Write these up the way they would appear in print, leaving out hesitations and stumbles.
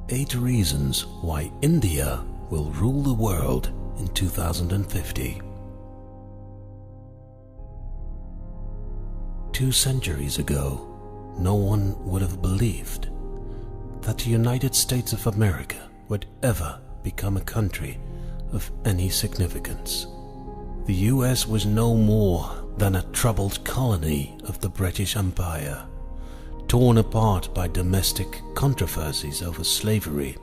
8 reasons why India will rule the world in 2050. 2 centuries ago, no one would have believed that the United States of America would ever become a country of any significance. The US was no more than a troubled colony of the British Empire, torn apart by domestic controversies over slavery,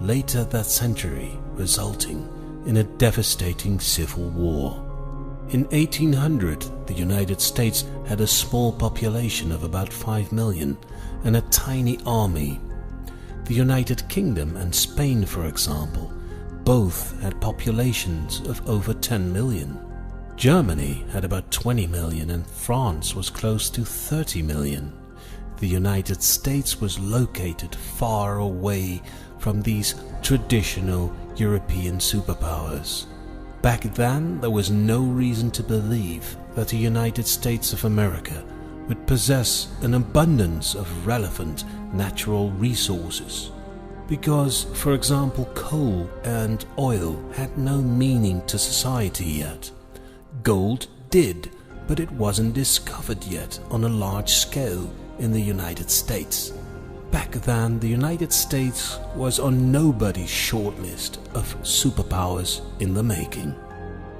later that century resulting in a devastating civil war. In 1800, the United States had a small population of about 5 million and a tiny army. The United Kingdom and Spain, for example, both had populations of over 10 million. Germany had about 20 million and France was close to 30 million. The United States was located far away from these traditional European superpowers. Back then, there was no reason to believe that the United States of America would possess an abundance of relevant natural resources. Because, for example, coal and oil had no meaning to society yet. Gold did, but it wasn't discovered yet on a large scale in the United States. Back then, the United States was on nobody's shortlist of superpowers in the making.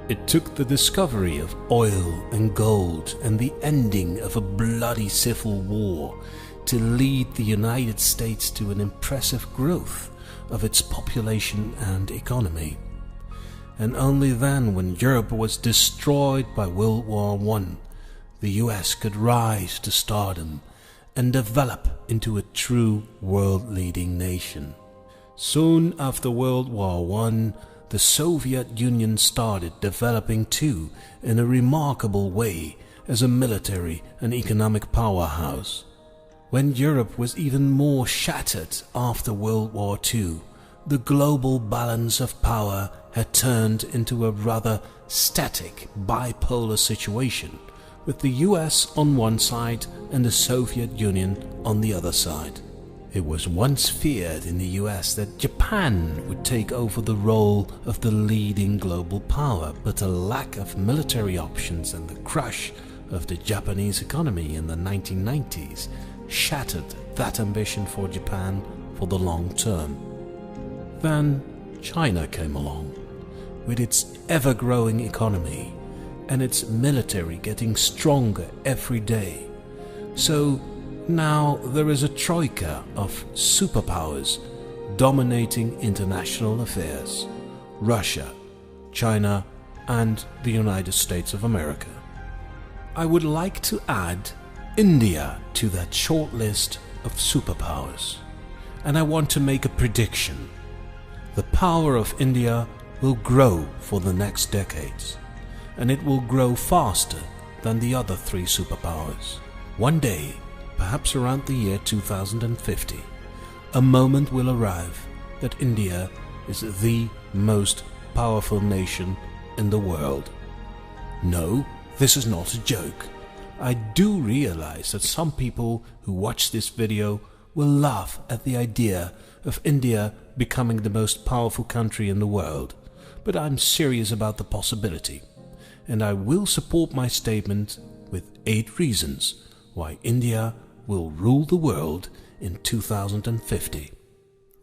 It took the discovery of oil and gold and the ending of a bloody civil war to lead the United States to an impressive growth of its population and economy. And only then, when Europe was destroyed by World War I, the US could rise to stardom and develop into a true world-leading nation. Soon after World War I, the Soviet Union started developing too in a remarkable way as a military and economic powerhouse. When Europe was even more shattered after World War II, the global balance of power had turned into a rather static bipolar situation, with the US on one side and the Soviet Union on the other side. It was once feared in the US that Japan would take over the role of the leading global power, but the lack of military options and the crash of the Japanese economy in the 1990s shattered that ambition for Japan for the long term. Then China came along, with its ever-growing economy and its military getting stronger every day. So now there is a troika of superpowers dominating international affairs: Russia, China, and the United States of America. I would like to add India to that short list of superpowers, and I want to make a prediction. The power of India will grow for the next decades, and it will grow faster than the other 3 superpowers. One day, perhaps around the year 2050, a moment will arrive that India is the most powerful nation in the world. No, this is not a joke. I do realize that some people who watch this video will laugh at the idea of India becoming the most powerful country in the world, but I'm serious about the possibility, and I will support my statement with 8 reasons why India will rule the world in 2050.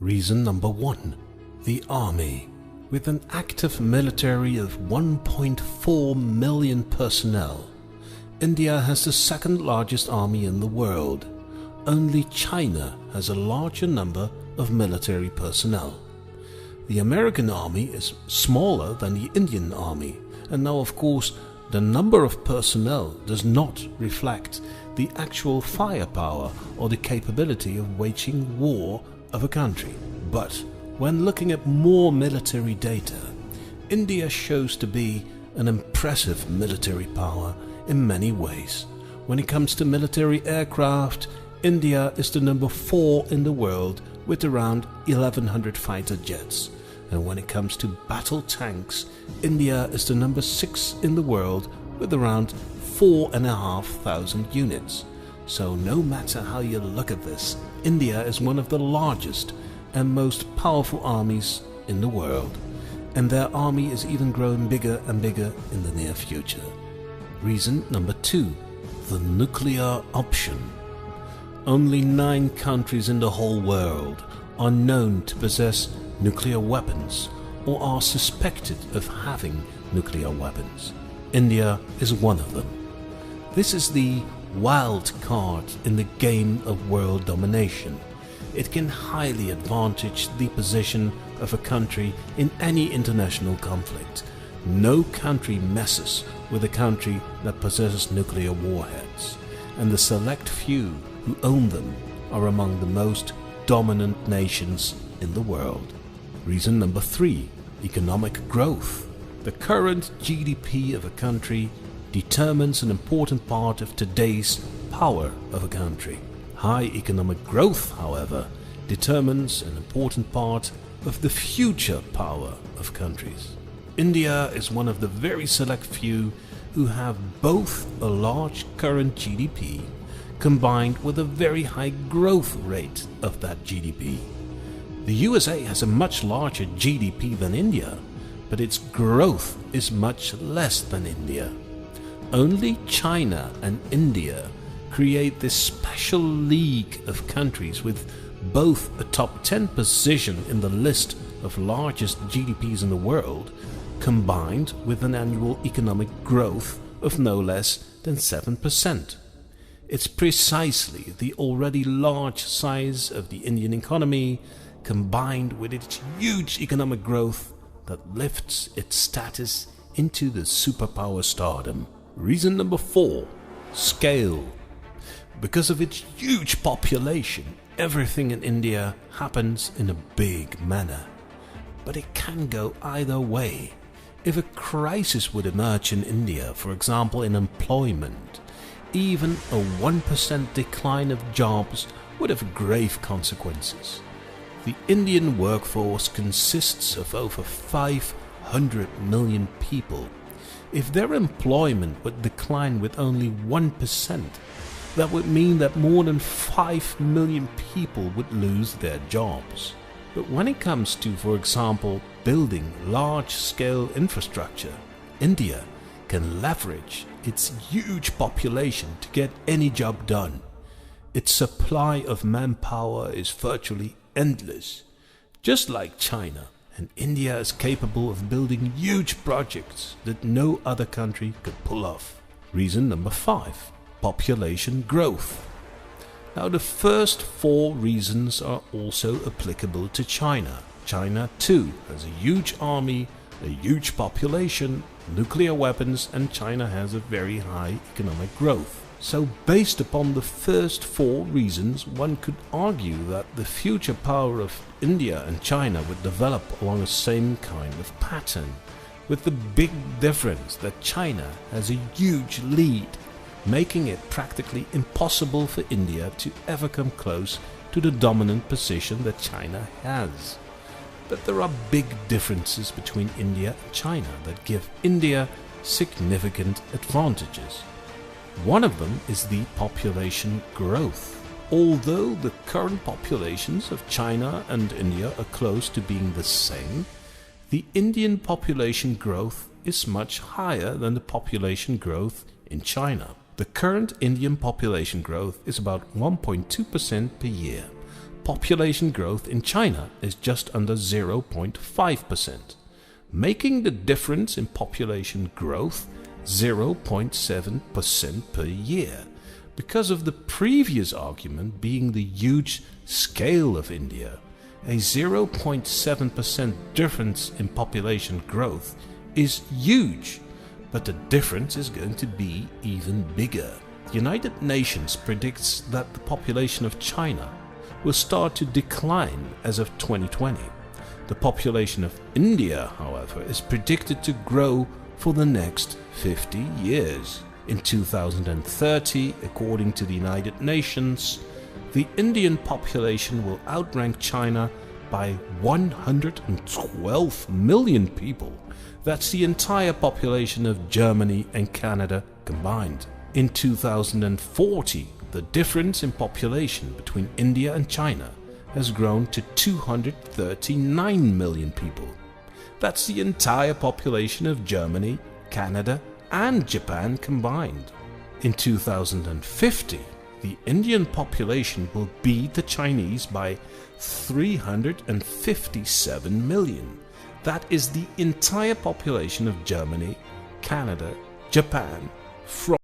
Reason number 1. The army. With an active military of 1.4 million personnel, India has the 2nd largest army in the world. Only China has a larger number of military personnel. The American army is smaller than the Indian army, and now of course the number of personnel does not reflect the actual firepower or the capability of waging war of a country. But when looking at more military data, India shows to be an impressive military power in many ways. When it comes to military aircraft, India is the number 4 in the world with around 1,100 fighter jets. And when it comes to battle tanks, India is the number 6 in the world with around 4,500 units. So no matter how you look at this, India is one of the largest and most powerful armies in the world, and their army is even growing bigger and bigger in the near future. Reason number 2, the nuclear option. Only 9 countries in the whole world are known to possess nuclear weapons or are suspected of having nuclear weapons. India is one of them. This is the wild card in the game of world domination. It can highly advantage the position of a country in any international conflict. No country messes with a country that possesses nuclear warheads, and the select few who own them are among the most dominant nations in the world. Reason number 3, economic growth. The current GDP of a country determines an important part of today's power of a country. High economic growth, however, determines an important part of the future power of countries. India is one of the very select few who have both a large current GDP combined with a very high growth rate of that GDP. The USA has a much larger GDP than India, but its growth is much less than India. Only China and India create this special league of countries with both a top 10 position in the list of largest GDPs in the world, combined with an annual economic growth of no less than 7%. It's precisely the already large size of the Indian economy, combined with its huge economic growth, that lifts its status into the superpower stardom. Reason number 4, scale. Because of its huge population, everything in India happens in a big manner. But it can go either way. If a crisis would emerge in India, for example in employment, even a 1% decline of jobs would have grave consequences. The Indian workforce consists of over 500 million people. If their employment would decline with only 1%, that would mean that more than 5 million people would lose their jobs. But when it comes to, for example, building large-scale infrastructure, India can leverage its huge population to get any job done. Its supply of manpower is virtually endless. Just like China, and India is capable of building huge projects that no other country could pull off. Reason number 5, population growth. Now the first 4 reasons are also applicable to China. China too has a huge army, a huge population, nuclear weapons, and China has a very high economic growth. So based upon the first 4 reasons, one could argue that the future power of India and China would develop along the same kind of pattern, with the big difference that China has a huge lead, making it practically impossible for India to ever come close to the dominant position that China has. But there are big differences between India and China that give India significant advantages. One of them is the population growth. Although the current populations of China and India are close to being the same, the Indian population growth is much higher than the population growth in China. The current Indian population growth is about 1.2% per year. Population growth in China is just under 0.5%, making the difference in population growth 0.7% per year. Because of the previous argument being the huge scale of India, a 0.7% difference in population growth is huge, but the difference is going to be even bigger. The United Nations predicts that the population of China will start to decline as of 2020. The population of India, however, is predicted to grow for the next 50 years. In 2030, according to the United Nations, the Indian population will outrank China by 112 million people. That's the entire population of Germany and Canada combined. In 2040, the difference in population between India and China has grown to 239 million people. That's the entire population of Germany, Canada, and Japan combined. In 2050, the Indian population will beat the Chinese by 357 million. That is the entire population of Germany, Canada, Japan, from